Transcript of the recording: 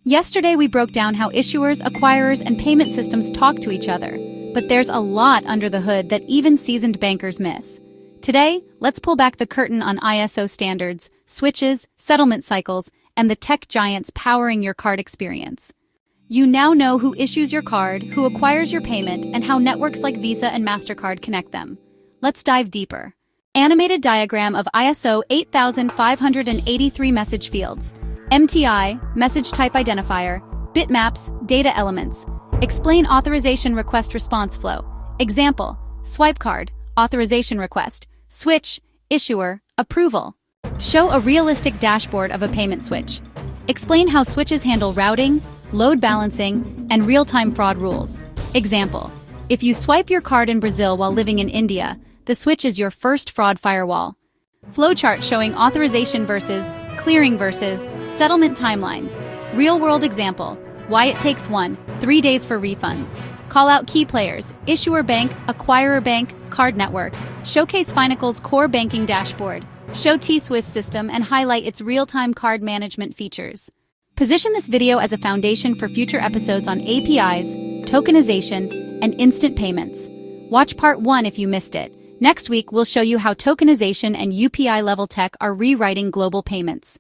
Yesterday we broke down how issuers, acquirers, and payment systems talk to each other, but there's a lot under the hood that even seasoned bankers miss. Today, let's pull back the curtain on ISO standards, switches, settlement cycles, and the tech giants powering your card experience. You now know who issues your card, who acquires your payment, and how networks like Visa and Mastercard connect them. Let's dive deeper. Animated diagram of ISO 8583 message fields. MTI, message type identifier, bitmaps, data elements. Explain authorization request response flow. Example, swipe card, authorization request, switch, issuer, approval. Show a realistic dashboard of a payment switch. Explain how switches handle routing, load balancing, and real-time fraud rules. Example, if you swipe your card in Brazil while living in India, the switch is your first fraud firewall. Flowchart showing authorization versus, clearing versus, settlement timelines. Real-world example, why it takes 3 days for refunds. Call out key players, issuer bank, acquirer bank, card network. Showcase Finacle's core banking dashboard. Show TSYS system and highlight its real-time card management features. Position this video as a foundation for future episodes on APIs, tokenization, and instant payments. Watch part 1 if you missed it. Next week, we'll show you how tokenization and UPI-level tech are rewriting global payments.